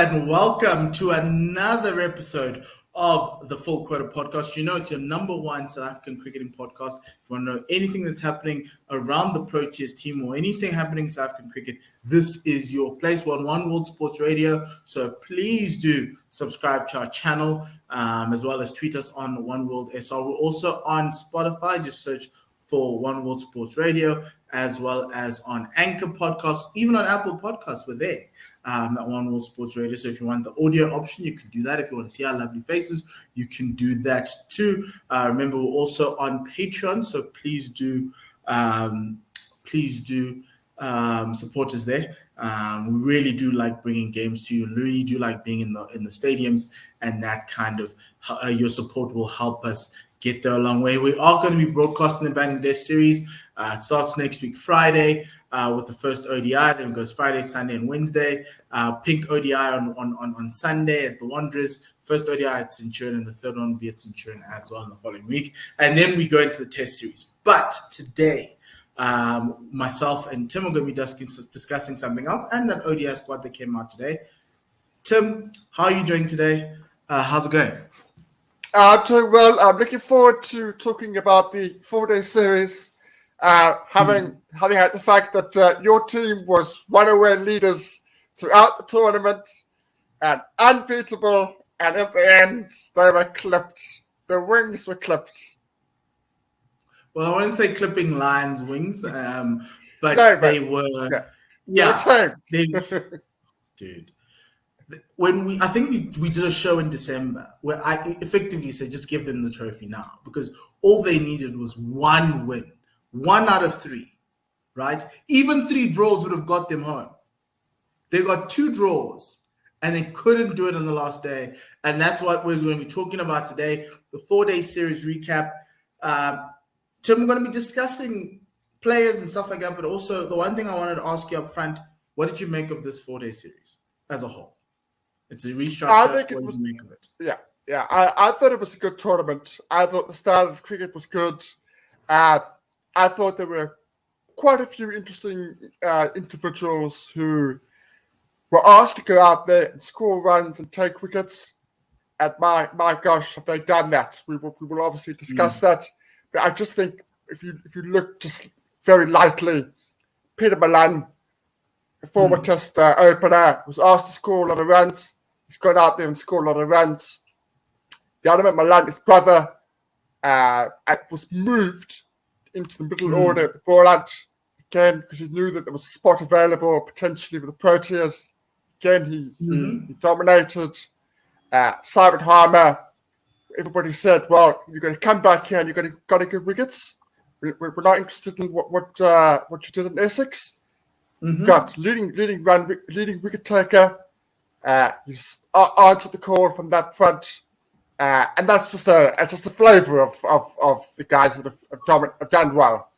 and welcome to another episode of the Full Quota Podcast. You know, it's your number one South African cricketing podcast. If you want to know anything that's happening around the Proteas team or anything happening in South African cricket, this is your place. We're on One World Sports Radio, so please do subscribe to our channel, as well as tweet us on One World SR. We're also on Spotify. Just search for One World Sports Radio, as well as on Anchor Podcasts, even on Apple Podcasts. We're there. At One World Sports Radio. So if you want the audio option, you can do that. If you want to see our lovely faces, you can do that too. Remember, we're also on Patreon, so please do support us there. We really do like bringing games to you. Really do like being in the stadiums, and that kind of your support will help us get there a long way. We are going to be broadcasting the Bangladesh series. It starts next week, Friday, with the first ODI. Then it goes Friday, Sunday, and Wednesday. Pink ODI on Sunday at the Wanderers. First ODI at Centurion, and the third one will be at Centurion as well in the following week. And then we go into the Test series. But today, myself and Tim are going to be discussing something else, and that ODI squad that came out today. Tim, how are you doing today? How's it going? I'm doing well. I'm looking forward to talking about the 4-day series. Having had the fact that your team was runaway leaders throughout the tournament and unbeatable, and at the end they were clipped. The wings were clipped. Well, I wouldn't say clipping lions' wings, but they were. Dude. I think we did a show in December where I effectively said just give them the trophy now, because all they needed was one win, 1 out of 3, right? Even 3 draws would have got them home. They got 2 draws and they couldn't do it on the last day, and that's what we're going to be talking about today. The 4-day series recap. Tim, we're going to be discussing players and stuff like that, but also the one thing I wanted to ask you up front: what did you make of this 4-day series as a whole? It's a restructure. I think what do you make of it? Yeah. I thought it was a good tournament. I thought the start of cricket was good. I thought there were quite a few interesting individuals who were asked to go out there and score runs and take wickets. And my gosh, have they done that? We will obviously discuss that. But I just think if you look just very lightly, Peter Milan, a former Test opener, was asked to score a lot of runs. He's gone out there and scored a lot of runs. The other man, Milan, his brother, was moved into the middle order at the ball out again because he knew that there was a spot available potentially with the Proteas. Again, he dominated. Simon Harmon, everybody said, "Well, you're going to come back here and you're got to get wickets. We're not interested in what you did in Essex." Got leading wicket taker. He's answered the call from that front, and that's just a flavour of the guys that have done well.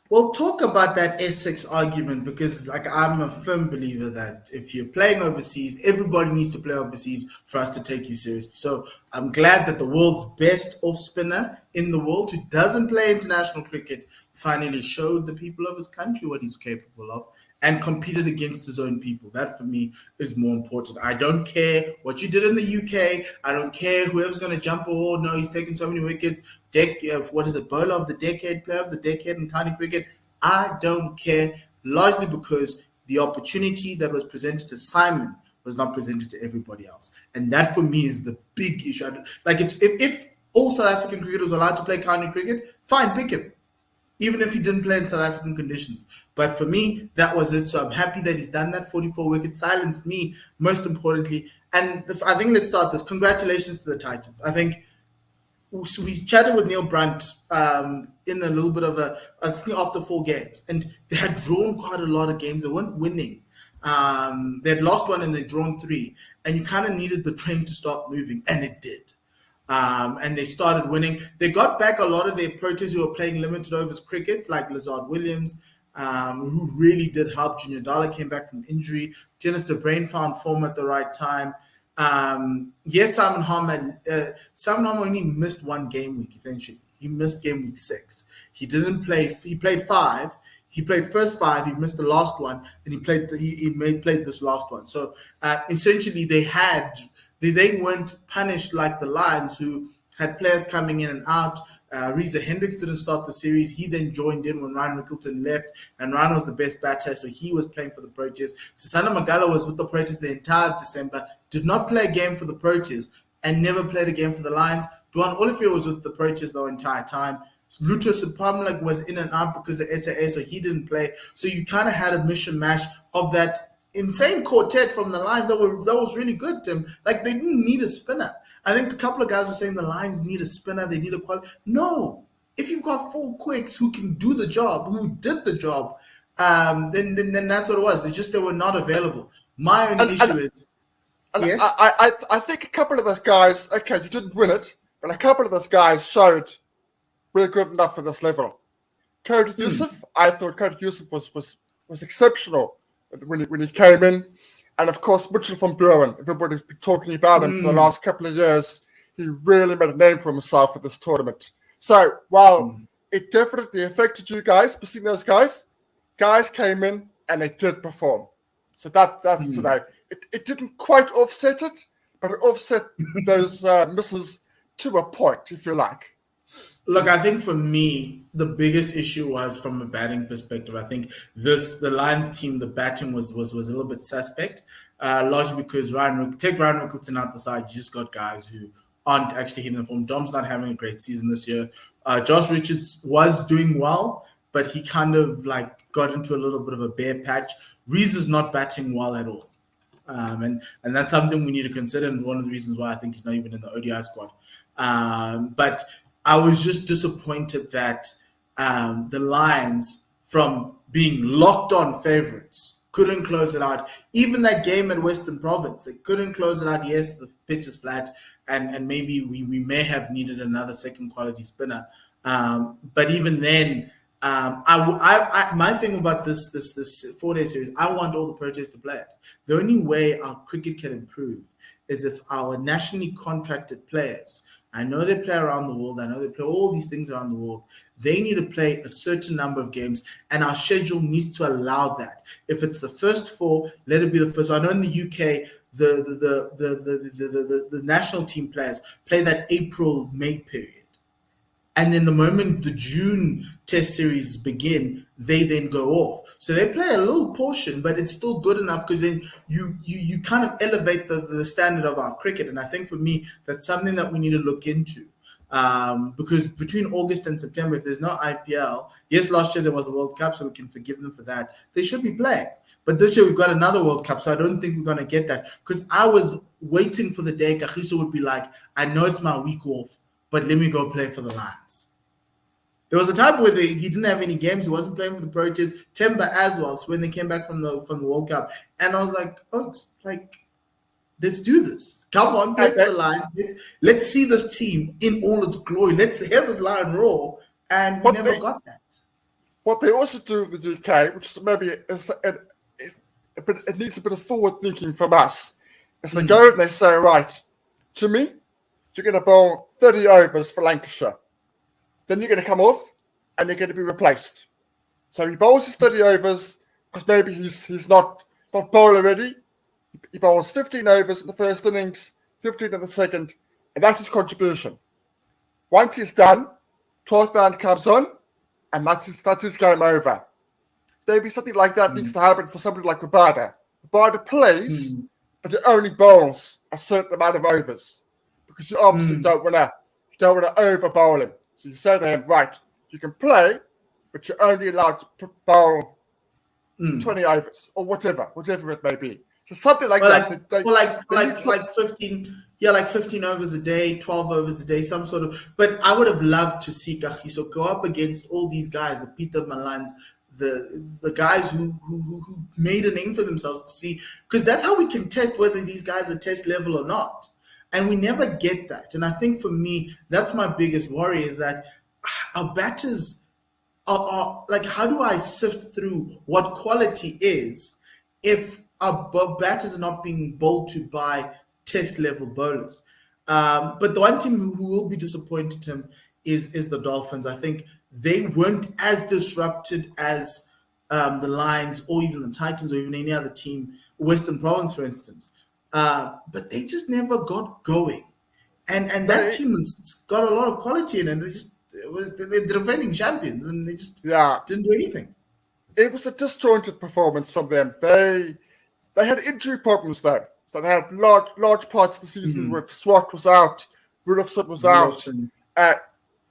We'll talk about that Essex argument, because I'm a firm believer that if you're playing overseas, everybody needs to play overseas for us to take you seriously. So I'm glad that the world's best off spinner in the world, who doesn't play international cricket, finally showed the people of his country what he's capable of and competed against his own people. That, for me, is more important. I don't care what you did in the UK. I don't care whoever's going to jump a wall. No, he's taken so many wickets. Bowler of the decade, player of the decade in county cricket. I don't care, largely because the opportunity that was presented to Simon was not presented to everybody else. And that, for me, is the big issue. If all South African cricketers were allowed to play county cricket, fine, pick him, even if he didn't play in South African conditions. But for me, that was it. So I'm happy that he's done that. 44 wickets, silenced me, most importantly. And I think let's start this. Congratulations to the Titans. I think we chatted with Neil Brunt in a little bit of I think after 4 games. And they had drawn quite a lot of games. They weren't winning. They had lost 1 and they'd drawn 3. And you kind of needed the train to start moving. And it did. And they started winning. They got back a lot of their Proteas who were playing limited overs cricket, like Lazard Williams, who really did help. Junior Dala came back from injury. Dennis de Bruin found form at the right time. Yes, Simon Harmon only missed 1 game week, essentially. He missed game week 6. He didn't play. He played 5. He played first 5, he missed the last one, and he played this last one. So essentially, they weren't punished like the Lions, who had players coming in and out. Reza Hendricks didn't start the series. He then joined in when Ryan Rickleton left, and Ryan was the best batter, so he was playing for the Proteas. Sasana Magala was with the Proteas the entire December, did not play a game for the Proteas, and never played a game for the Lions. Duan Olivier was with the Proteas the entire time. Luto Supamlik was in and out because of SAA, so he didn't play. So you kind of had a mishmash of that insane quartet from the Lions that was really good, Tim. Like, they didn't need a spinner. I think a couple of guys were saying the Lions need a spinner, they need a quality. No. If you've got 4 quicks who can do the job, who did the job, then that's what it was. It's just they were not available. My only issue is... Yes? I think a couple of those guys, okay, you didn't win it, but a couple of those guys showed we're good enough for this level. Cody Yusuf, I thought Cody Yusuf was exceptional when he came in. And of course, Mitchell van Buren, everybody's been talking about him for the last couple of years. He really made a name for himself at this tournament. So while it definitely affected you guys, seeing those guys came in and they did perform. So that's you know, it didn't quite offset it, but it offset those misses to a point, if you like. Look, I think for me, the biggest issue was from a batting perspective. I think the Lions team, the batting was a little bit suspect, largely because take Ryan Rickleton out the side, you just got guys who aren't actually hitting the form. Dom's not having a great season this year. Josh Richards was doing well, but he kind of like got into a little bit of a bare patch. Reese is not batting well at all. And that's something we need to consider, and one of the reasons why I think he's not even in the ODI squad. But I was just disappointed that the Lions, from being locked on favorites, couldn't close it out. Even that game at Western Province, they couldn't close it out. Yes, the pitch is flat, and maybe we may have needed another second quality spinner. But even then, my thing about this 4-day series, I want all the Proteas to play it. The only way our cricket can improve is if our nationally contracted players, I know they play around the world, I know they play all these things around the world, they need to play a certain number of games, and our schedule needs to allow that. If it's the first 4, let it be the first. I know in the UK, the national team players play that April-May period. And then the moment the June test series begin, they then go off. So they play a little portion, but it's still good enough because then you kind of elevate the standard of our cricket. And I think for me, that's something that we need to look into. Because between August and September, if there's no IPL, yes, last year there was a World Cup, so we can forgive them for that. They should be playing. But this year we've got another World Cup, so I don't think we're going to get that. Because I was waiting for the day Kagiso would be like, I know it's my week off, but let me go play for the Lions. There was a time where he didn't have any games. He wasn't playing for the Proteas. Temba as well. So when they came back from the World Cup, and I was like, "Folks, like, let's do this. Come on, play for the Lions. Let's see this team in all its glory. Let's hear this Lion roar." And we never got that. What they also do with the UK, which is maybe it needs a bit of forward thinking from us, is they go and they say, "Right, to me, you're going to bowl 30 overs for Lancashire. Then you're going to come off and you're going to be replaced." So he bowls his 30 overs because maybe he's not bowler ready. He bowls 15 overs in the first innings, 15 in the second, and that's his contribution. Once he's done, 12th man comes on, and that's his game over. Maybe something like that needs to happen for somebody like Rabada. Rabada plays, but he only bowls a certain amount of overs. Because you obviously don't want to over bowl him. So you say to him, right, you can play, but you're only allowed to bowl 20 overs or whatever it may be. So something like that. Like 15, like 15 overs a day, 12 overs a day, some sort of. But I would have loved to see Kagiso go up against all these guys, the Peter Milans, the guys who made a name for themselves, to see, because that's how we can test whether these guys are test level or not. And we never get that. And I think for me, that's my biggest worry, is that our batters are like, how do I sift through what quality is if our batters are not being bowled to by test level bowlers? But the one team who will be disappointed, Tim, is the Dolphins. I think they weren't as disrupted as the Lions or even the Titans or even any other team, Western Province, for instance. But they just never got going. And that team has got a lot of quality in it. They're defending champions and they just didn't do anything. It was a disjointed performance from them. They had injury problems though. So they had large parts of the season where Swart was out, Rudolfsson was out,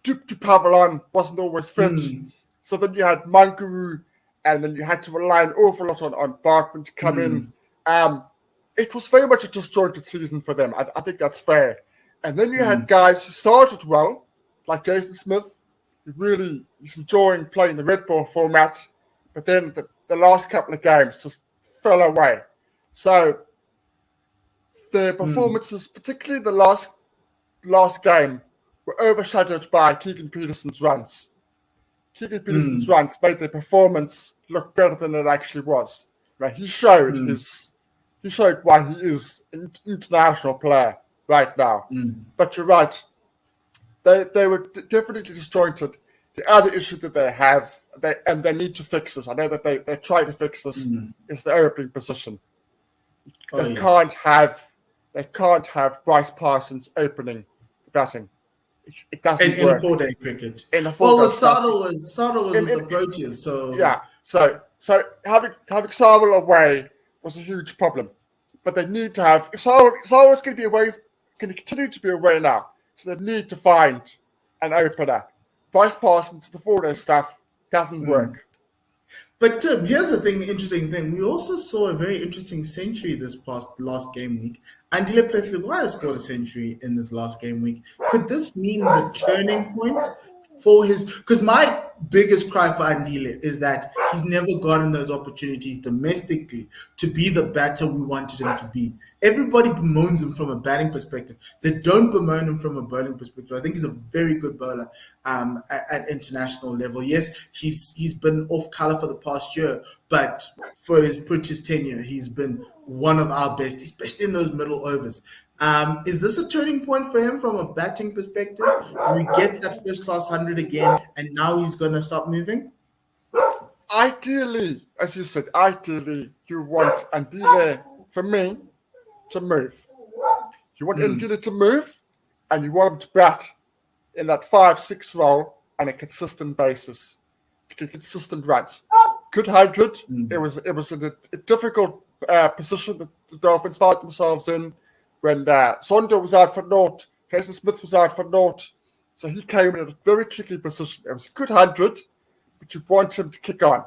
Pavelon wasn't always fit. So then you had Manguru, and then you had to rely an awful lot on Barkman to come in. It was very much a disjointed season for them. I think that's fair. And then you had guys who started well, like Jason Smith, who is enjoying playing the Red Bull format, but then the last couple of games just fell away. So their performances, particularly the last game, were overshadowed by Keegan Peterson's runs. Keegan Peterson's runs made their performance look better than it actually was. Right? He showed why he is an international player right now. But you're right. They were definitely disjointed. The other issue that they have, they need to fix this. I know that they try to fix this. Is the opening position. They can't have Bryce Parsons opening the batting. It doesn't work. In a 4-day cricket. Sardal was with the Proteas, so So having Sardal away was a huge problem. But they need to have Sardal's going to be away, going to continue to be away now. So they need to find an opener. Bryce Parsons, the 4-day stuff doesn't work. But Tim, here's the interesting thing. We also saw a very interesting century this last game week. Andile Plesliwaya scored a century in this last game week. Could this mean the turning point for his? Because my biggest cry for Andile is that he's never gotten those opportunities domestically to be the batter we wanted him to be. Everybody bemoans him from a batting perspective. They don't bemoan him from a bowling perspective. I think he's a very good bowler at international level. Yes, he's been off colour for the past year, but for his British tenure, he's been one of our best, especially in those middle overs. Is this a turning point for him from a batting perspective? When he gets that first-class 100 again, and now he's going to start moving? Ideally, as you said, you want Andile, for me, to move. You want Andile to move, and you want him to bat in that 5-6 role on a consistent basis, consistent runs. Good 100. It was a difficult position that the Dolphins found themselves in when Sondo was out for naught, Jason Smith was out for naught. So he came in a very tricky position. It was a good 100, but you want him to kick on.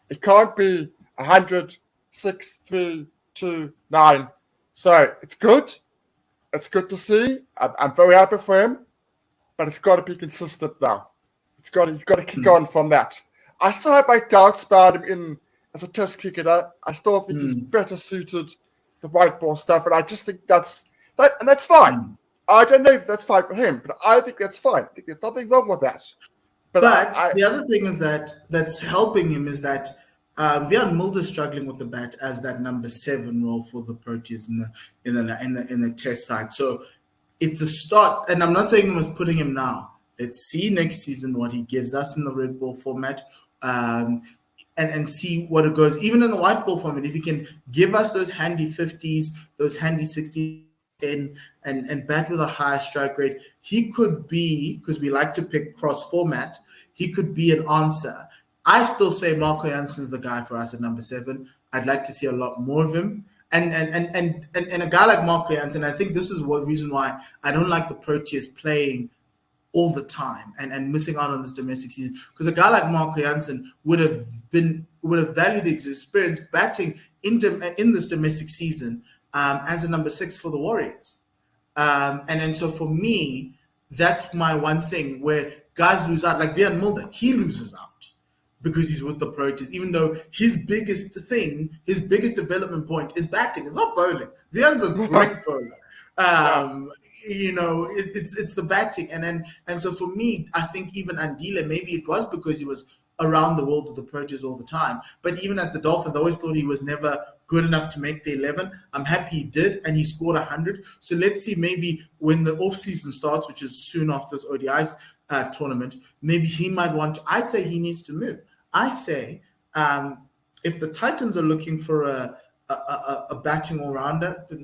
It can't be 100, 6, 3, 2, 9. So it's good. It's good to see. I'm very happy for him, but it's got to be consistent now. You've got to kick on from that. I still have my doubts about him in as a test cricketer. I still think he's better suited the white ball stuff, and I just think that's fine. I don't know if that's fine for him, but I think that's fine. I think there's nothing wrong with that. But the other thing is that's helping him is that Vian Mulder's struggling with the bat as that number 7 role for the Proteas in the test side. So it's a start, and I'm not saying I was putting him now. Let's see next season what he gives us in the red ball format. And see what it goes. Even in the white ball format, if he can give us those handy 50s, those handy 60s, and bat with a higher strike rate, he could be, because we like to pick cross format, he could be an answer. I still say Marco Jansen's the guy for us at number 7. I'd like to see a lot more of him. And a guy like Marco Jansen, I think this is one reason why I don't like the Proteas playing all the time and missing out on this domestic season, because a guy like Marco Jansen would have valued his experience batting in this domestic season as a number 6 for the Warriors, and so for me, that's my one thing where guys lose out. Like Vian Mulder, he loses out because he's with the Proteas, even though his biggest development point is batting. It's not bowling. Vian's a great bowler. It's the batting, and so for me, I think even Andile, maybe it was because he was around the world with the Proteas all the time, but even at the Dolphins, I always thought he was never good enough to make the 11. I'm happy he did, and he scored 100. So let's see, maybe when the off season starts, which is soon after this ODI tournament, maybe he might want to. I'd say he needs to move. I say if the Titans are looking for a batting all-rounder, but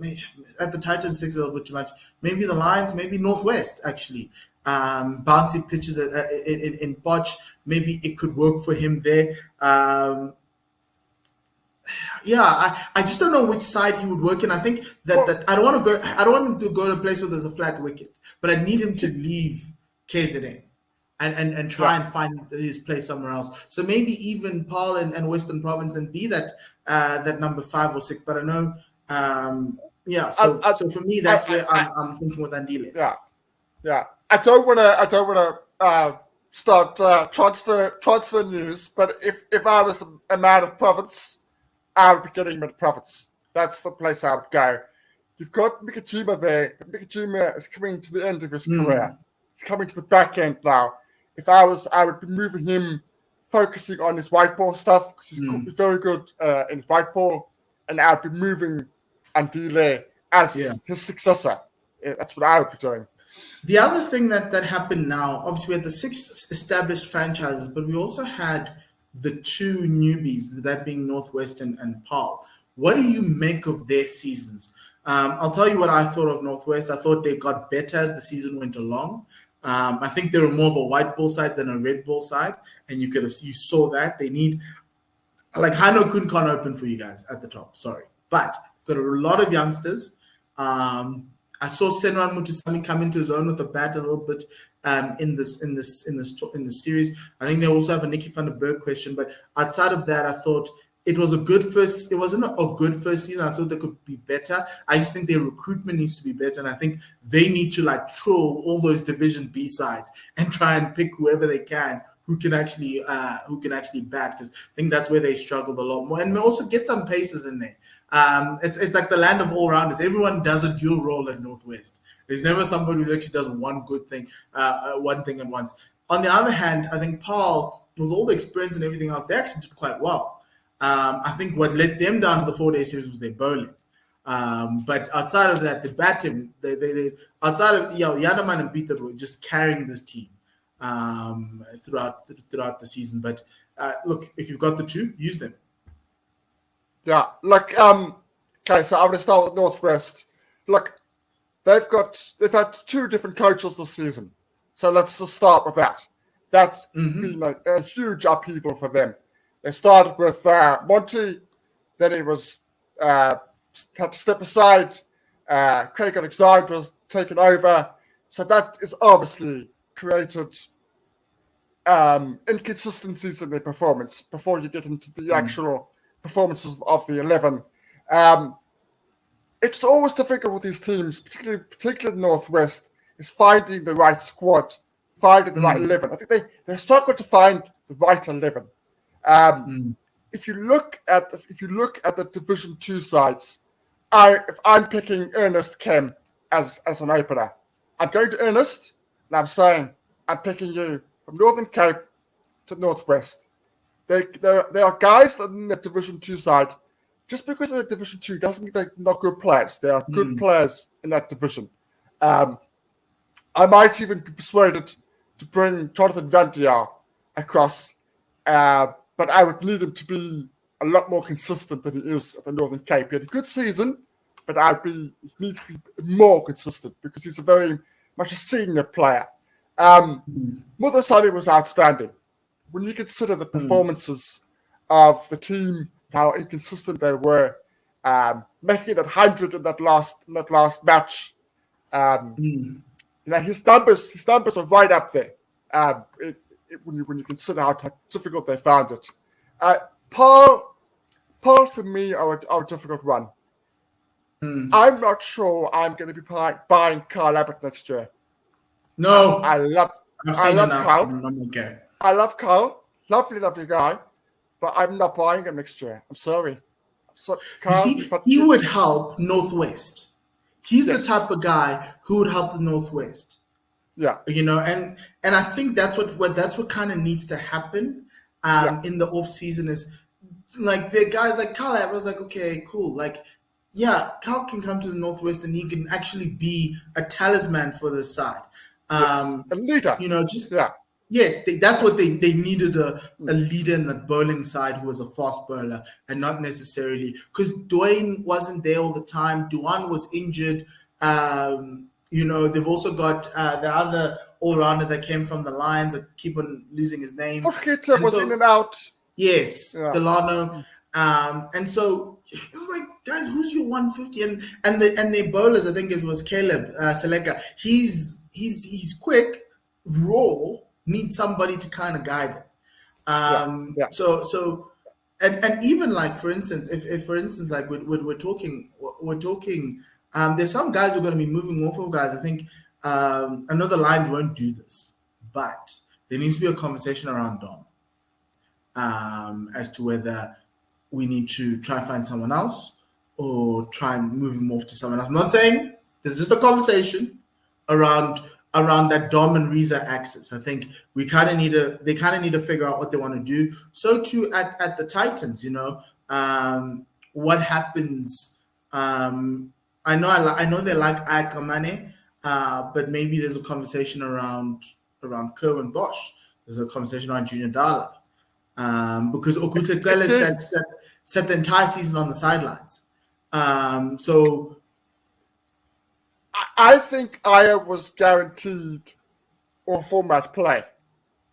at the Titans 6 is a little bit too much. Maybe the Lions, maybe Northwest, actually. Bouncy pitches in Botch, maybe it could work for him there. I just don't know which side he would work in. I think that I don't want him to go to a place where there's a flat wicket, but I need him to leave KZN and try and find his place somewhere else. So maybe even Paul and Western Province and be that number 5 or 6. But I know, so for me, that's where I'm thinking with Andile. Yeah. I don't want to start transfer news, but if I was a man of province, I would be getting him at province. That's the place I would go. You've got Mikajima there. Mikajima is coming to the end of his career. He's coming to the back end now. If I would be moving him, focusing on his white ball stuff, because he's very good in his white ball, and I would be moving Andile as his successor. That's what I would be doing. The other thing that happened now, obviously we had the 6 established franchises, but we also had the 2 newbies, that being Northwest and Paul. What do you make of their seasons? I'll tell you what I thought of Northwest. I thought they got better as the season went along. I think they were more of a white ball side than a red ball side, and you saw that. They need, like, Hano Kun can't open for you guys at the top, sorry. But got a lot of youngsters. I saw Senran Mutusami come into his own with the bat a little bit in this series. I think they also have a Nicky van der Berg question, but outside of that, I thought it was a good first. It wasn't a good first season. I thought they could be better. I just think their recruitment needs to be better, and I think they need to troll all those Division B sides and try and pick whoever they can who can actually bat, because I think that's where they struggled a lot more, and also get some paces in there. It's like the land of all rounders. Everyone does a dual role at Northwest. There's never somebody who actually does one good thing, one thing at once. On the other hand, I think Paul, with all the experience and everything else, they actually did quite well. I think what let them down to the 4-day series was their bowling. But outside of that, the batting, they outside of Yadaman and Peter were just carrying this team throughout the season. But look, if you've got the 2, use them. Yeah, okay, so I'm going to start with Northwest. Look, they've had 2 different coaches this season. So let's just start with that. That's been a huge upheaval for them. They started with Monty, then he was had to step aside. Craig Alexander was taken over. So that has obviously created inconsistencies in their performance before you get into the actual performances of the 11. It's always difficult with these teams, particularly Northwest, is finding the right squad, finding the right 11. I think they struggle to find the right 11. If you look at the Division 2 sides, if I'm picking Ernest Kem as an opener, I'm going to Ernest, and I'm saying I'm picking you from Northern Cape to Northwest. There are guys in the Division 2 side. Just because they're Division 2 doesn't mean they're not good players. There are good players in that division. I might even be persuaded to bring Jonathan Van Dier across, but I would need him to be a lot more consistent than he is at the Northern Cape. He had a good season, but he needs to be more consistent because he's a very much a senior player. Muthosami was outstanding. When you consider the performances of the team, how inconsistent they were, making that 100 in that last match, his numbers are right up there. When you consider how difficult they found it, Paul for me are a difficult one. I'm not sure I'm going to be buying Carl Abbott next year. No, I love Carl. Okay. I love Carl. Lovely guy. But I'm not buying him next year. I'm sorry. Carl, he would help Northwest. He's the type of guy who would help the Northwest. Yeah. And I think that's what kind of needs to happen in the off season is like the guys like Carl. I was like, okay, cool. Like, yeah, Carl can come to the Northwest and he can actually be a talisman for the side. A leader. Yes, that's what they needed, a leader in the bowling side who was a fast bowler, and not necessarily because Dwayne wasn't there all the time. Duan was injured. They've also got the other all-rounder that came from the Lions. I keep on losing his name. Proteas was in and out. Yes, Yeah. Delano. And so it was like, guys, who's your 150? And their bowlers, I think it was Caleb Seleka. He's quick, raw, needs somebody to kind of guide him. Yeah. So and even like for instance, if for instance like we're talking, there's some guys who are going to be moving off of guys. I think I know the Lions won't do this, but there needs to be a conversation around Dom as to whether we need to try and find someone else or try and move him off to someone else. I'm not saying there's just a conversation around that Dom and Reza axis. I think they kind of need to figure out what they want to do. So too at the Titans, what happens. I know they like Akamane, but maybe there's a conversation around Kerwin Bosch. There's a conversation around Junior Dala. Because Okutlekele set the entire season on the sidelines. So I think Aya was guaranteed all format play.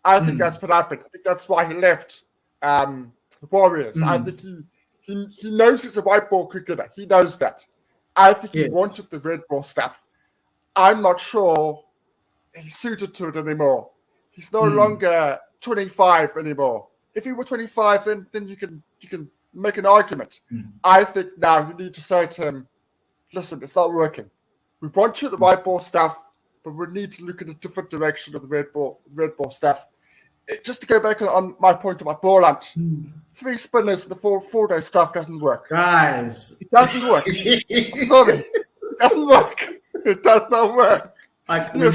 I think that's what happened. I think that's why he left the Warriors. I think he knows he's a white ball cricketer. He knows that. I think he wanted the red ball stuff. I'm not sure he's suited to it anymore. He's no longer 25 anymore. If he were 25, then you can make an argument. I think now you need to say to him, listen, it's not working. We want you the white ball stuff, but we need to look at a different direction of the red ball stuff. Just to go back on my point about ball hunt, 3 spinners, the four-day stuff doesn't work. Guys. It doesn't work. Sorry. It doesn't work. It does not work. Like, you have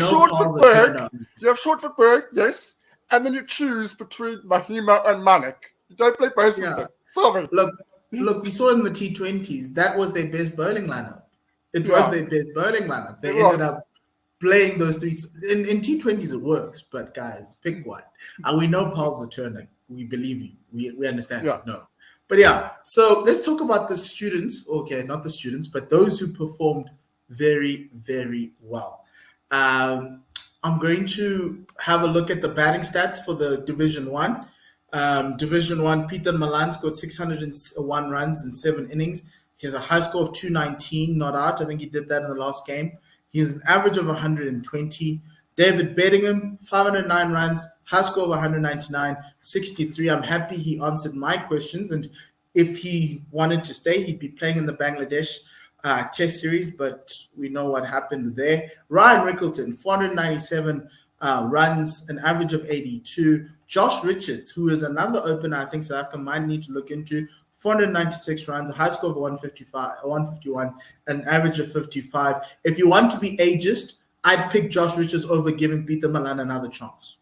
short footwork, yes, and then you choose between Mahima and Manik. You don't play both of them. Sorry. Look, we saw in the T20s, that was their best bowling lineup. It was their best bowling lineup. They ended up playing those 3. In T20s, it works, but guys, pick one. And we know Paul's a turner. We believe you. We understand. Yeah. No. But so let's talk about the students. Okay, not the students, but those who performed very, very well. I'm going to have a look at the batting stats for the Division 1. Division 1, Peter Milan scored 601 runs in 7 innings. He has a high score of 219, not out. I think he did that in the last game. He has an average of 120. David Bedingham, 509 runs, high score of 199, 63. I'm happy he answered my questions. And if he wanted to stay, he'd be playing in the Bangladesh Test Series, but we know what happened there. Ryan Rickleton, 497 runs, an average of 82. Josh Richards, who is another opener I think South Africa might need to look into, 496 runs, a high score of 151, an average of 55. If you want to be ageist, I'd pick Josh Richards over giving Peter Milan another chance.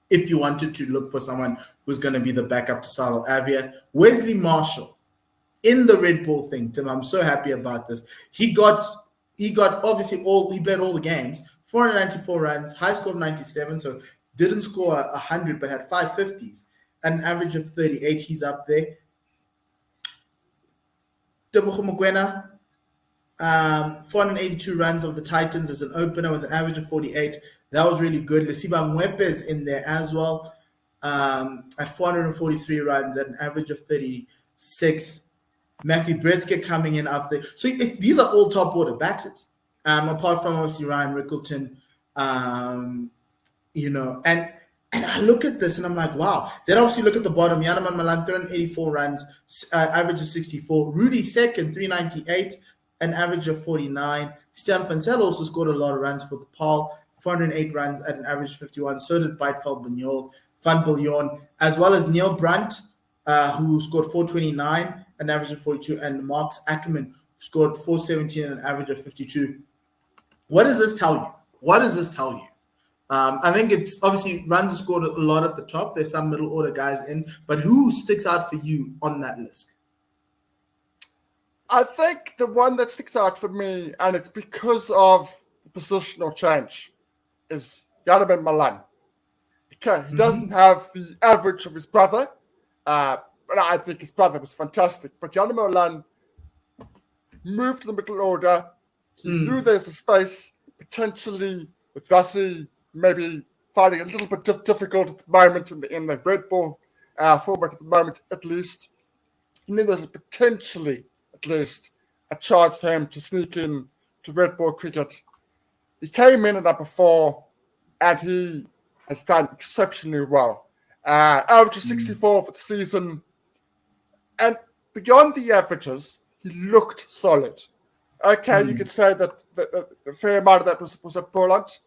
If you wanted to look for someone who's going to be the backup to Sadal Avia. Wesley Marshall, in the red ball thing, Tim, I'm so happy about this. He got obviously he played all the games, 494 runs, high score of 97, so didn't score 100 but had 550s, an average of 38. He's up there. Tebogo Mokoena, 482 runs of the Titans as an opener with an average of 48. That was really good. Lesiba Mwepe's in there as well, at 443 runs at an average of 36. Matthew Bretzke coming in after. So these are all top order batters, apart from obviously Ryan Rickleton, and I look at this and I'm like, wow. Then obviously look at the bottom. Yanaman Malan, 384 runs, average of 64. Rudy second, 398, an average of 49. Stian van Zyl also scored a lot of runs for the Paul, 408 runs at an average of 51. So did Beitveld Van Biljon, as well as Neil Brunt, who scored 429, an average of 42, and Marks Ackerman scored 417 and an average of 52. What does this tell you? I think it's obviously runs have scored a lot at the top. There's some middle order guys in, but who sticks out for you on that list? I think the one that sticks out for me, and it's because of the positional change, is Yanaman Malan. Okay, he doesn't have the average of his brother, but I think his brother was fantastic. But Milan moved to the middle order. He knew there's a space, potentially with Rossi maybe finding a little bit difficult at the moment in the red ball format at the moment, at least. And then there's potentially, at least, a chance for him to sneak in to red ball cricket. He came in at number 4, and he has done exceptionally well. Average of 64 for the season. And beyond the averages, he looked solid. Okay, you could say that a fair amount of that was at Poland.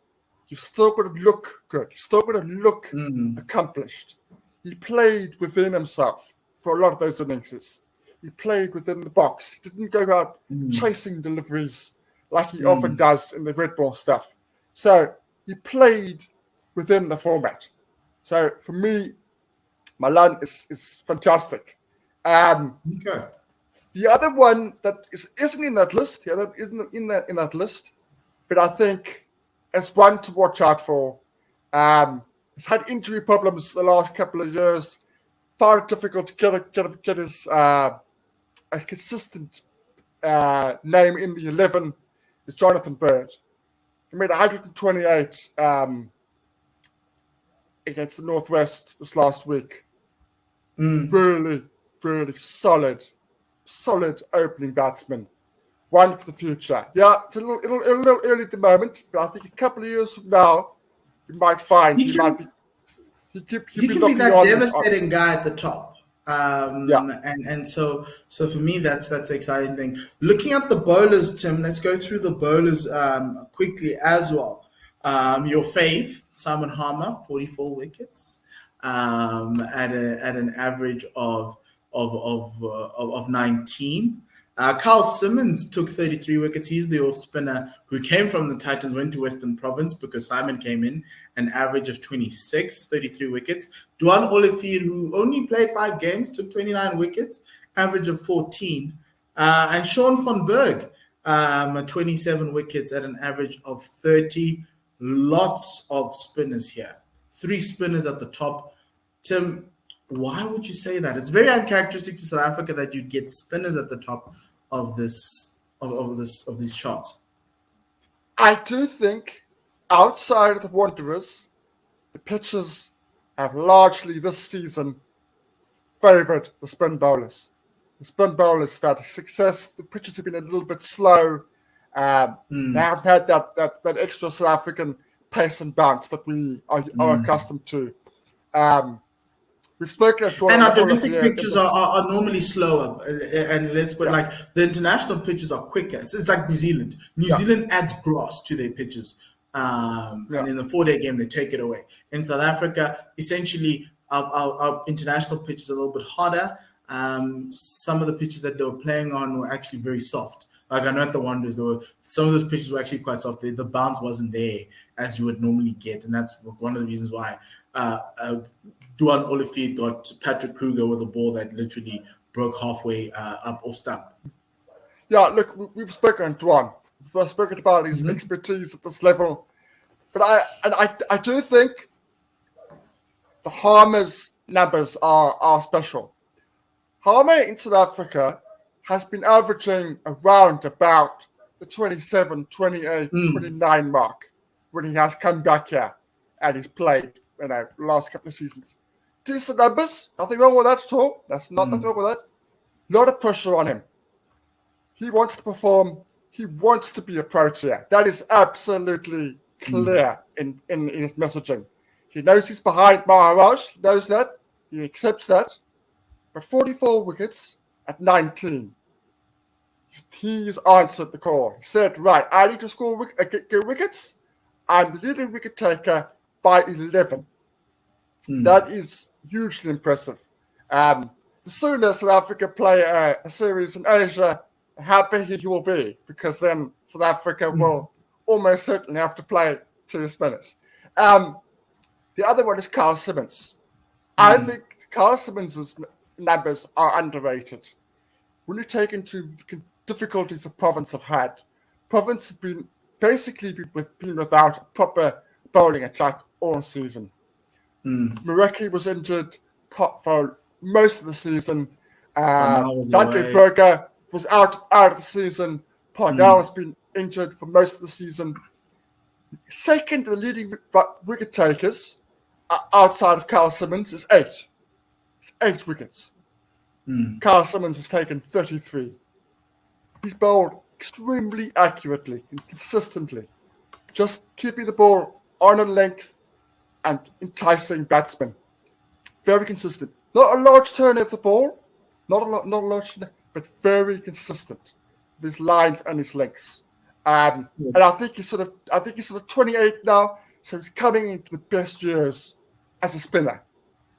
You've still got to look good. You've still got to look accomplished. He played within himself for a lot of those innings. He played within the box. He didn't go out chasing deliveries like he often does in the red ball stuff. So he played within the format. So for me, Milan is fantastic. Okay. The other one that isn't in that list, the other isn't in that list, but I think is one to watch out for. He's had injury problems the last couple of years. Far difficult to get his a consistent name in the 11 is Jonathan Bird. He made 128 against the Northwest this last week. Really, really solid opening batsman. One for the future. Yeah, it's a little early at the moment, but I think a couple of years from now, you might find he can be that devastating guy at the top. And so for me that's the exciting thing. Looking at the bowlers, Tim, let's go through the bowlers quickly as well. Your fave, Simon Harmer, 44 wickets, at an average of 19. Carl Simmons took 33 wickets. He's the off spinner who came from the Titans, went to Western Province because Simon came in, an average of 26, 33 wickets. Duan Olivier, who only played 5 games, took 29 wickets, average of 14. And Sean van Berg, 27 wickets at an average of 30. Lots of spinners here. 3 spinners at the top. Tim, why would you say that? It's very uncharacteristic to South Africa that you get spinners at the top of these charts. I do think outside of the Wanderers, the pitchers have largely this season favoured the spin bowlers. The spin bowlers have had success. The pitchers have been a little bit slow. They haven't had that extra South African pace and bounce that we are accustomed to. We've spoken and our domestic pitches are normally slower, and let's put like the international pitches are quicker. It's like New Zealand. New Zealand adds grass to their pitches, and in the 4-day game they take it away. In South Africa, essentially our international pitches are a little bit harder. Some of the pitches that they were playing on were actually very soft. Like I know at the Wanderers, some of those pitches were actually quite soft. The bounce wasn't there as you would normally get, and that's one of the reasons why. Duan Olivier got Patrick Kruger with a ball that literally broke halfway up off stump. Yeah, look, we've spoken on Duan. We've spoken about his expertise at this level. But I do think the Harmer's numbers are special. Harmer in South Africa has been averaging around about the 27, 28, 29 mark when he has come back here and he's played, last couple of seasons. Decent numbers, nothing wrong with that at all. That's nothing wrong with that. A lot of pressure on him. He wants to perform. He wants to be a Protea. That is absolutely clear in his messaging. He knows he's behind Maharaj. He knows that. He accepts that. But 44 wickets at 19. He's answered the call. He said, right, I need to score get wickets. I'm the leading wicket taker by 11. That is hugely impressive. The sooner South Africa play a series in Asia, the happier he will be, because then South Africa will almost certainly have to play 2 spinners. The other one is Carl Simmons. I think Carl Simmons' numbers are underrated. When you take into the difficulties the Province have had, Province have been basically been without a proper bowling attack all season. Mareki was injured for most of the season. Dijk Berger was out of the season. Parnell has been injured for most of the season. Second, the leading wicket takers outside of Carl Simmons is 8. It's 8 wickets. Carl Simmons has taken 33. He's bowled extremely accurately and consistently, just keeping the ball on a length and enticing batsmen. Very consistent. Not a large turn of the ball, not a large, but very consistent. With his lines and his lengths. And I think he's sort of 28 now, so he's coming into the best years as a spinner.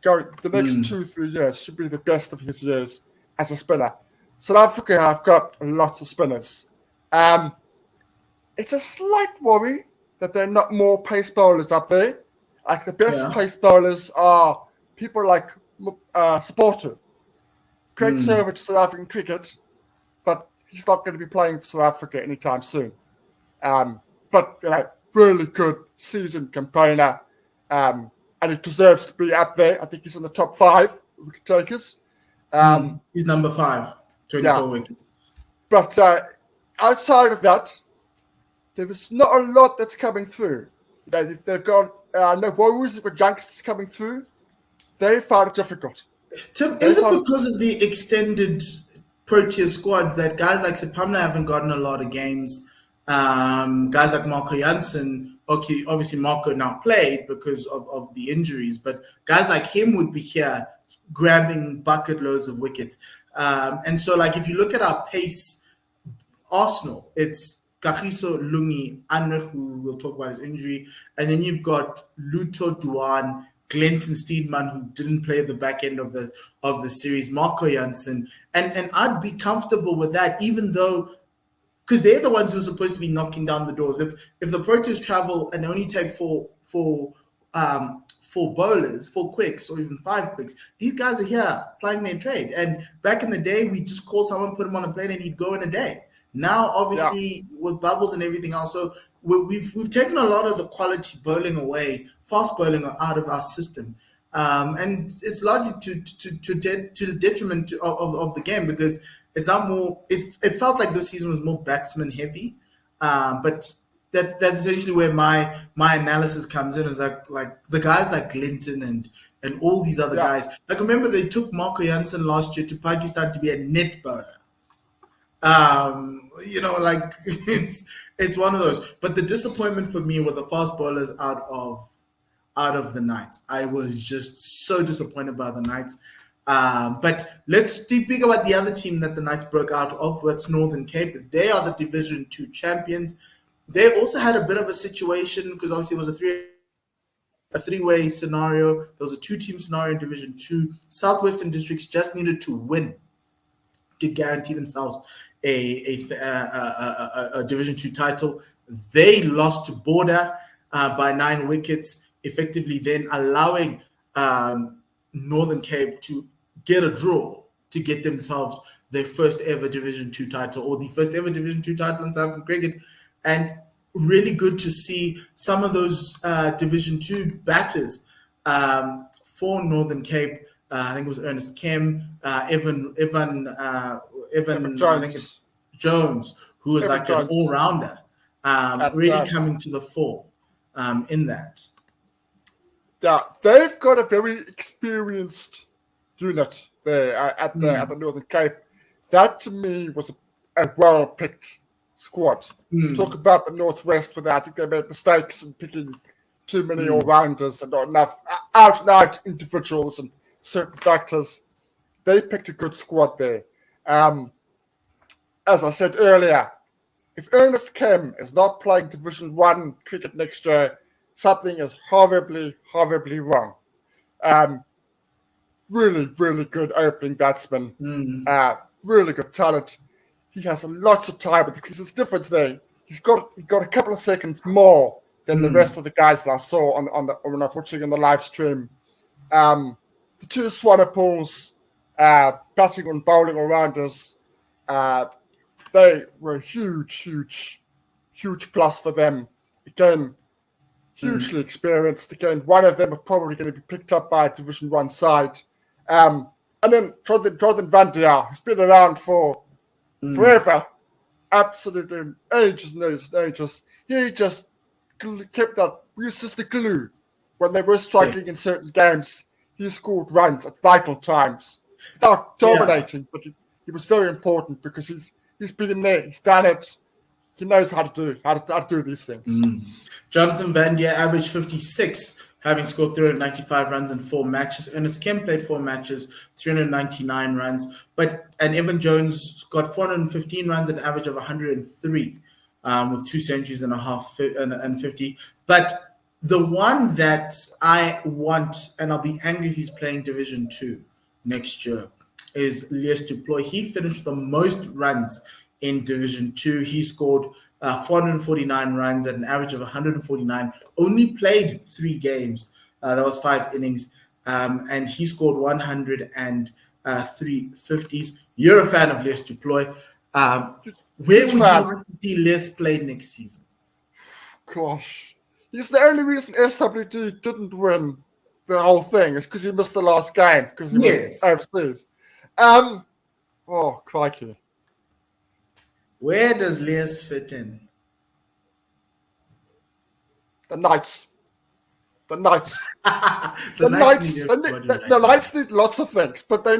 The next 2-3 years should be the best of his years as a spinner. South Africa have got lots of spinners. It's a slight worry that there are not more pace bowlers up there. Like the best pace bowlers are people like Supporter. Great server to South African cricket, but he's not going to be playing for South Africa anytime soon. But really good seasoned campaigner, and he deserves to be up there. I think he's in the top 5 wicket takers. He's number 5, 24 wickets. But outside of that, there is not a lot that's coming through. They've got no worries with youngsters coming through. They found it difficult. Tim, is it because of the extended Proteas squads that guys like Sepamla haven't gotten a lot of games? Guys like Marco Jansen, okay, obviously Marco now played because of the injuries, but guys like him would be here grabbing bucket loads of wickets. And so, like, if you look at our pace, Arsenal, it's Kagiso, Lungi, Anrich, who we'll talk about his injury, and then you've got Luto Duan, Glenton Steedman, who didn't play the back end of the series, Marco Jansen, and I'd be comfortable with that, even though, because they're the ones who are supposed to be knocking down the doors. If the Proteas travel and only take four bowlers, 4 quicks, or even 5 quicks, these guys are here playing their trade. And back in the day, we just call someone, put him on a plane, and he'd go in a day. Now, obviously, with bubbles and everything else, so we've taken a lot of the quality bowling away, fast bowling out of our system, and it's largely to the detriment of the game, because it's not more. It felt like this season was more batsman heavy, but that's essentially where my analysis comes in. Is like the guys like Glinton and all these other guys. Like, remember, they took Marco Jansen last year to Pakistan to be a net bowler. Like it's one of those. But the disappointment for me were the fast bowlers out of the Knights. I was just so disappointed by the Knights. But let's speak about the other team that the Knights broke out of. That's Northern Cape. They are the Division 2 champions. They also had a bit of a situation, because obviously it was a three-way scenario. There was a 2-team scenario in Division 2. Southwestern Districts just needed to win to guarantee themselves a Division 2 title. They lost to Border by 9 wickets, effectively then allowing Northern Cape to get a draw to get themselves their first ever Division 2 title, or the first ever Division 2 title in South African cricket. And really good to see some of those Division 2 batters for Northern Cape. I think it was Ernest Kem, Evan Jones. I think it's Jones, who was Evan like Jones. An all-rounder, really coming to the fore in that. Yeah, they've got a very experienced unit there at the Northern Cape. That, to me, was a well-picked squad. Talk about the Northwest, where I think they made mistakes in picking too many all-rounders and not enough out-and-out individuals and certain factors. They picked a good squad there. As I said earlier, if Ernest Kem is not playing Division 1 cricket next year, something is horribly, horribly wrong. Really, really good opening batsman. Really good talent. He has lots of time, because there's difference there. He's got a couple of seconds more than the rest of the guys that I saw when I was watching on the live stream. The 2 Swanepoels, batting and bowling all-rounders, they were huge plus for them. Again, hugely experienced. Again, one of them are probably going to be picked up by a Division 1 side. And then Jonathan Van Der, who's been around for forever, absolutely ages and ages and ages. He just kept that. He was just the glue. When they were struggling in certain games, he scored runs at vital times without dominating, but he was very important because he's been there, he's done it. He knows how to do these things. Jonathan Van Der averaged 56, having scored 395 runs in 4 matches. Ernest Kemp played 4 matches, 399 runs. And Evan Jones got 415 runs, an average of 103, with 2 centuries and a half and 50. But the one that I want, and I'll be angry if he's playing Division 2 next year, is Lies du Plooy. He finished the most runs in Division 2. He scored 449 runs at an average of 149. Only played 3 games. That was 5 innings. And he scored 103 50s. You're a fan of Lies du Plooy. Where would you like to see Lies play next season? Gosh. He's the only reason SWD didn't win the whole thing is because he missed the last game because he was overseas. Oh, crikey. Where does Lias fit in? The Knights. The Knights. the Knights need lots of things, but they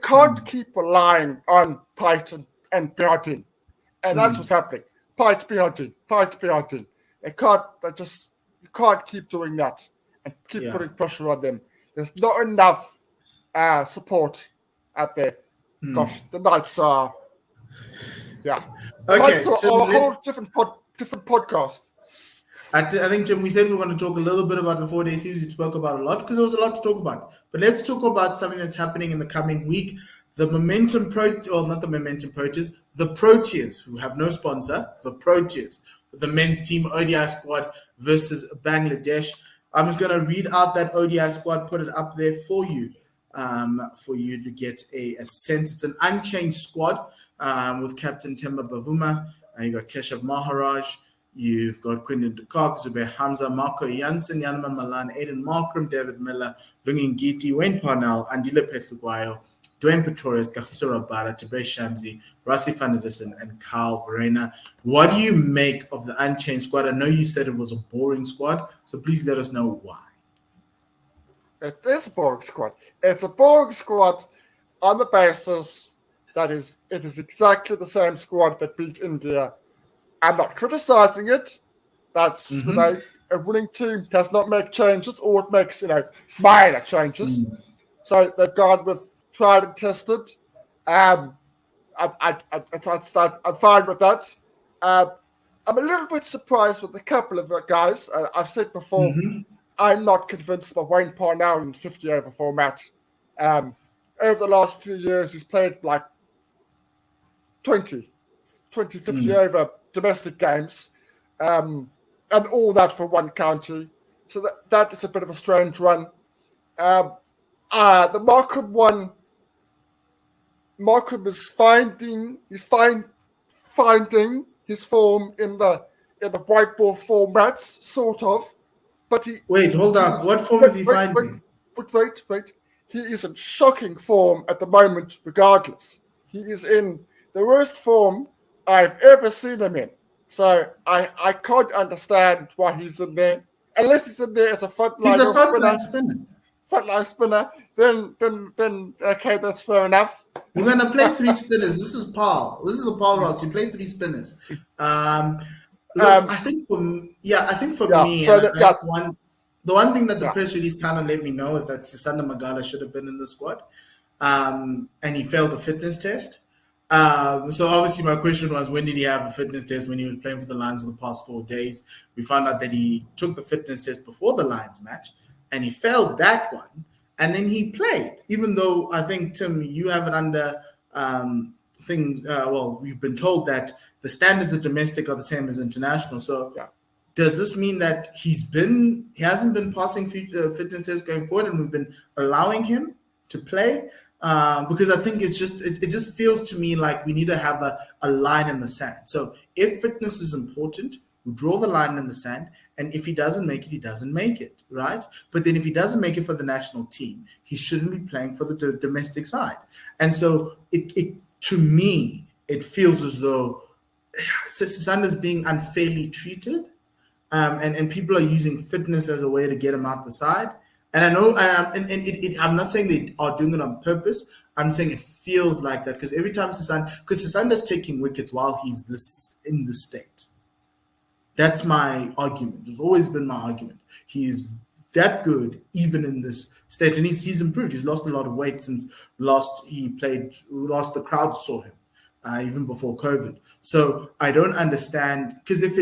can't keep relying on Pite and Bjortin. And that's what's happening. Pite Bjortin. You can't keep doing that and keep putting pressure on them. There's not enough support out there. Gosh, the Knights are Okay, Knights are a whole different podcast. I think, Tim, we said we were going to talk a little bit about the 4-day series. We spoke about a lot because there was a lot to talk about. But let's talk about something that's happening in the coming week. The Proteas, who have no sponsor, the Proteas, the men's team ODI squad versus Bangladesh. I'm just going to read out that ODI squad, put it up there for you to get a sense. It's an unchanged squad with Captain Temba Bavuma. You got Keshav Maharaj. You've got Quinton de Kock, Zubair Hamza, Marco Janssen, Yanama Milan, Aiden Markram, David Miller, Lungin Giti, Wayne Parnell, Andile Petluguayo, Dwayne Pretorius, Kahiso Rabara, Tibet Shamsi, Rassi Fanedison, and Carl Verena. What do you make of the Unchained squad? I know you said it was a boring squad, so please let us know why. It is a boring squad. It's a boring squad on the basis that it is exactly the same squad that beat India. I'm not criticizing it. That's a winning team does not make changes, or it makes minor changes. So they've gone with tried and tested. I'm fine with that. I'm a little bit surprised with a couple of guys. I've said before, I'm not convinced by Wayne Parnell in 50 over format. Over the last 3 years, he's played like 50 over domestic games, and all that for one county. So that is a bit of a strange one. The Markham one, Markham is finding his form in the white ball formats, sort of. But hold up. What form is he finding? Wait. He is in shocking form at the moment, regardless. He is in the worst form I've ever seen him in. So I can't understand why he's in there. Unless he's in there as a frontline spinner. Frontline spinner, then okay, that's fair enough. We're gonna play 3 spinners. This is Paul. This is the Paul Rock. You play 3 spinners. I think for me, the one thing that the press release kind of let me know is that Sisanda Magala should have been in the squad, and he failed the fitness test. So obviously my question was, when did he have a fitness test when he was playing for the Lions for the past 4 days? We found out that he took the fitness test before the Lions match, and he failed that one, and then he played. Even though I think, Tim, you have it under we've been told that the standards of domestic are the same as international. So does this mean that he hasn't been passing fitness tests going forward, and we've been allowing him to play? Because I think it just feels to me like we need to have a line in the sand. So if fitness is important, We draw the line in the sand, and if he doesn't make it, he doesn't make it, right? But then if he doesn't make it for the national team, he shouldn't be playing for the domestic side. And so it to me, it feels as though Sisanda's being unfairly treated, and people are using fitness as a way to get him out the side. And I know, I'm not saying they are doing it on purpose. I'm saying it feels like that because every time Sisanda's taking wickets while he's in this state. That's my argument. It's always been my argument. He's that good even in this state, and he's improved. He's lost a lot of weight since last the crowd saw him. Even before COVID. So I don't understand because if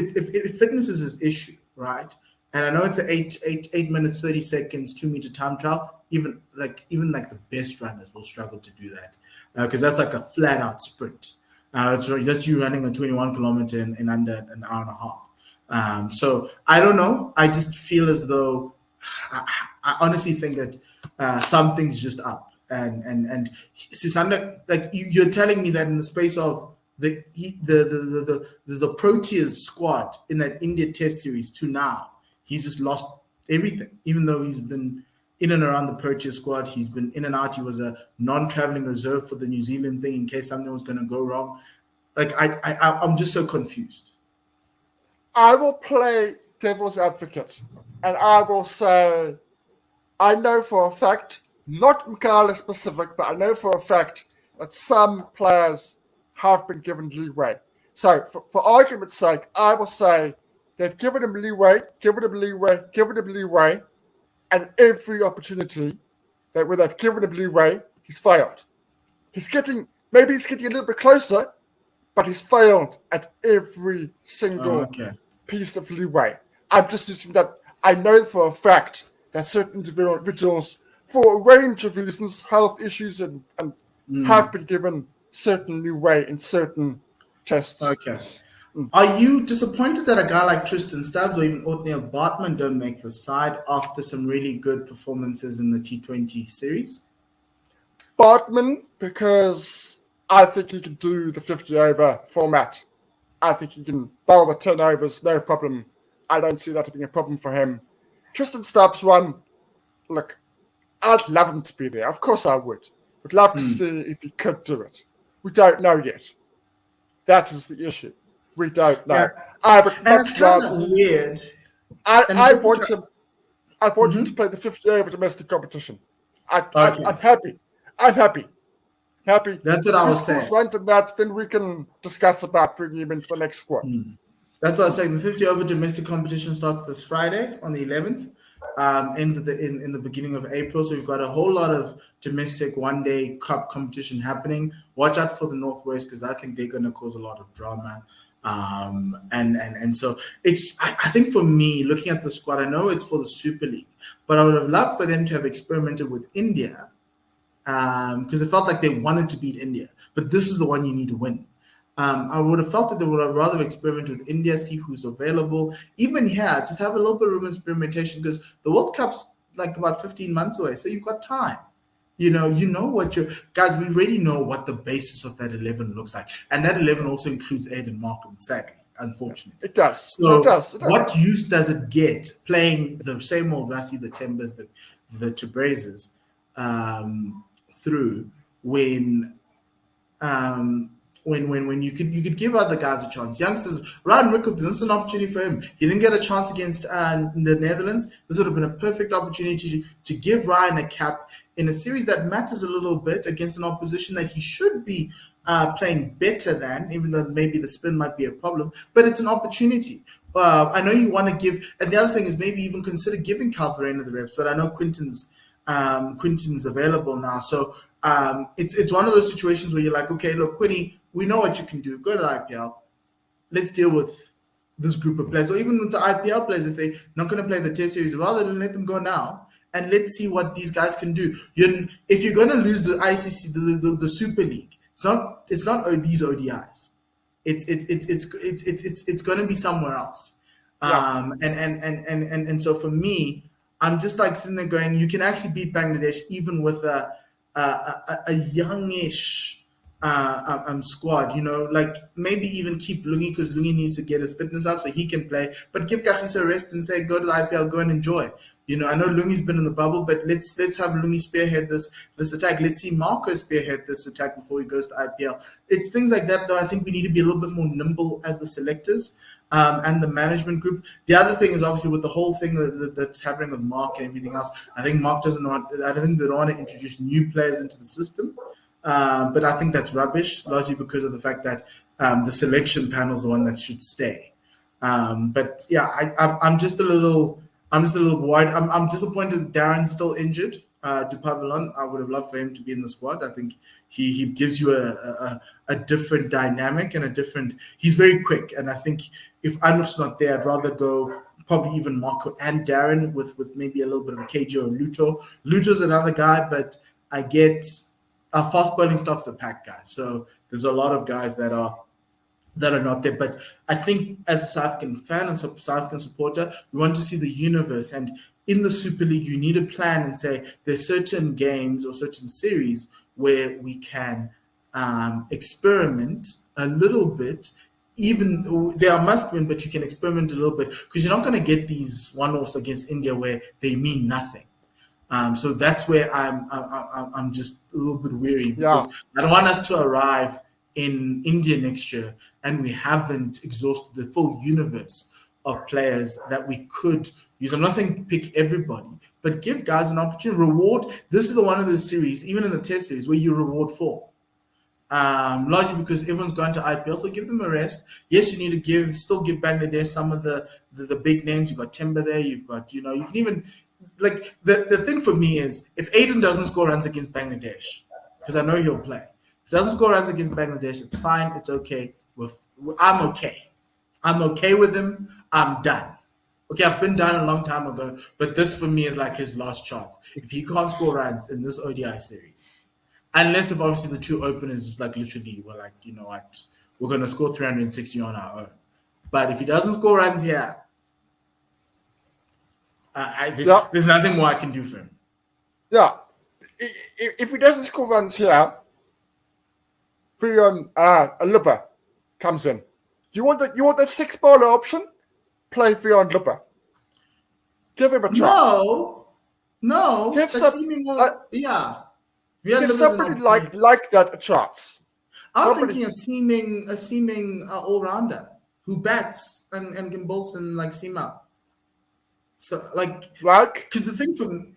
fitness is his issue, right? And I know it's an 8 minutes 30 seconds 2 meter time trial. Even like the best runners will struggle to do that because that's like a flat out sprint. That's you running a 21 kilometer in under an hour and a half. So I don't know. I just feel as though I honestly think that something's just up. And Sisanda, like you're telling me that in the space of the Proteas squad in that India Test series to now, he's just lost everything. Even though he's been in and around the Proteas squad, he's been in and out. He was a non-traveling reserve for the New Zealand thing in case something was going to go wrong. Like I'm just so confused. I will play devil's advocate, and I will say, I know for a fact. Not Mkala specific, but I know for a fact that some players have been given leeway. So, for argument's sake, I will say they've given him leeway, and every opportunity where they've given him leeway, he's failed. Maybe he's getting a little bit closer, but he's failed at every single piece of leeway. I'm just using that. I know for a fact that certain individuals, for a range of reasons, health issues, and have been given certain leeway in certain tests. Okay. Are you disappointed that a guy like Tristan Stubbs or even Othniel Bartman don't make the side after some really good performances in the T20 series? Bartman, because I think he can do the 50-over format. I think he can bowl the 10 overs, no problem. I don't see that being a problem for him. Tristan Stubbs, look, I'd love him to be there. Of course I would. Would love to see if he could do it. We don't know yet. That is the issue. We don't know. Yeah. I would and it's kind of weird. I want him to play the 50 over domestic competition. I'm happy. Happy. That's what I was saying. If he runs in that, then we can discuss about bringing him into the next squad. That's what I was saying. The 50 over domestic competition starts this Friday on the 11th. Ends in the beginning of April. So we've got a whole lot of domestic one-day cup competition happening. Watch out for the Northwest because I think they're going to cause a lot of drama. And so I think for me, looking at the squad, I know it's for the Super League, but I would have loved for them to have experimented with India because it felt like they wanted to beat India. But this is the one you need to win. I would have felt that they would have rather experimented with India, see who's available. Even here, just have a little bit of room of experimentation because the World Cup's like about 15 months away. So you've got time. You know what guys, we already know what the basis of that 11 looks like. And that 11 also includes Aiden Markham, sadly, unfortunately. It does. So it does. What use does it get playing the same old Rassie, the Timbers, the Tabrazes through when you could give other guys a chance. Youngsters, Ryan Rickles, this is an opportunity for him. He didn't get a chance against the Netherlands. This would have been a perfect opportunity to give Ryan a cap in a series that matters a little bit against an opposition that he should be playing better than, even though maybe the spin might be a problem. But it's an opportunity. I know you want to give, and the other thing is maybe even consider giving Cal Verena the reps, but I know Quinton's available now. So it's one of those situations where you're like, okay, look, Quinny, we know what you can do. Go to the IPL. Let's deal with this group of players. Or even with the IPL players, if they're not going to play the Test series, rather than let them go now and let's see what these guys can do. If you're going to lose the ICC, the Super League, it's not these ODIs. It's going to be somewhere else. Yeah. And so for me, I'm just like sitting there going, you can actually beat Bangladesh even with a youngish squad. Like maybe even keep Lungi because Lungi needs to get his fitness up so he can play. But give Kagiso a rest and say go to the IPL, go and enjoy. I know Lungi's been in the bubble, but let's have Lungi spearhead this attack. Let's see Marco spearhead this attack before he goes to IPL. It's things like that, though. I think we need to be a little bit more nimble as the selectors and the management group. The other thing is obviously with the whole thing that's happening with Mark and everything else. I think Mark doesn't want. I don't think they don't want to introduce new players into the system. But I think that's rubbish, largely because of the fact that the selection panel is the one that should stay. But yeah, I'm just a little worried. I'm disappointed that Darren's still injured. Dupavilon, I would have loved for him to be in the squad. I think he gives you a different dynamic and he's very quick. And I think if Anuk's not there, I'd rather go probably even Marco and Darren with maybe a little bit of a KJ or Luto. Luto's another guy, but I get our fast bowling stock's a packed, guys. So there's a lot of guys that are not there. But I think as a South African fan and South African supporter, we want to see the universe. And in the Super League, you need to plan and say there's certain games or certain series where we can experiment a little bit. Even they are must win, but you can experiment a little bit because you're not going to get these one-offs against India where they mean nothing. So that's where I'm just a little bit weary because I don't want us to arrive in India next year and we haven't exhausted the full universe of players that we could use. I'm not saying pick everybody, but give guys an opportunity. Reward. This is one of the series, even in the Test series, where you reward form. Largely because everyone's gone to IPL, so give them a rest. Yes, you need to still give Bangladesh some of the big names. You've got Timber there. You've got you can even. Like the thing for me is if Aiden doesn't score runs against Bangladesh, because I know he'll play. If he doesn't score runs against Bangladesh, it's fine. It's okay. I'm okay. I'm okay with him. I'm done. Okay, I've been done a long time ago, but this for me is like his last chance. If he can't score runs in this ODI series, unless if obviously the two openers just like literally were like, you know what, we're going to score 360 on our own. But if he doesn't score runs here, I think there's nothing more I can do for him. Yeah. If he doesn't score runs here, Freon Lipper comes in. You want that six bowler option? Play Freon Lipper. Give him a chance. No. Give somebody like that a chance. I was thinking a seeming all-rounder who bats and can bowl and like seam up. So because the thing for me,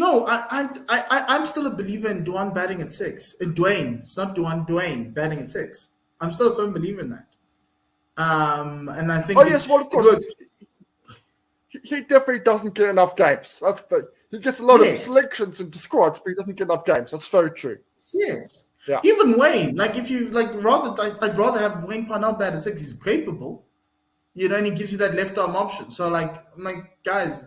I'm still a believer in Duan batting at 6. In Dwayne, it's not Dwayne batting at 6. I'm still a firm believer in that. And I think. Oh yes, well of course. He definitely doesn't get enough games. He gets a lot of selections into squads, but he doesn't get enough games. That's very true. Yes. Yeah. Even Wayne, if you I'd rather have Wayne Parnell bat at 6. He's capable. And he gives you that left arm option. So guys,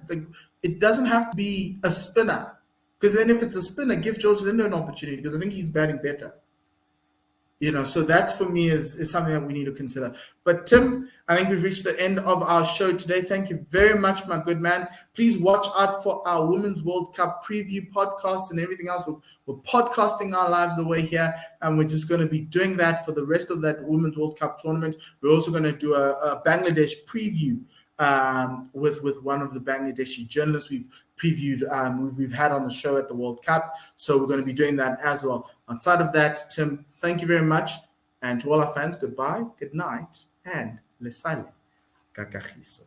it doesn't have to be a spinner. Because then if it's a spinner, give George Lindo an opportunity because I think he's batting better. So that's for me is something that we need to consider. But Tim, I think we've reached the end of our show today. Thank you very much, my good man. Please watch out for our Women's World Cup preview podcasts and everything else. We're podcasting our lives away here, and we're just going to be doing that for the rest of that Women's World Cup tournament. We're also going to do a Bangladesh preview with one of the Bangladeshi journalists we've had on the show at the World Cup. So we're going to be doing that as well. Outside of that, Tim, thank you very much. And to all our fans, goodbye, good night, and lesale kakahiso.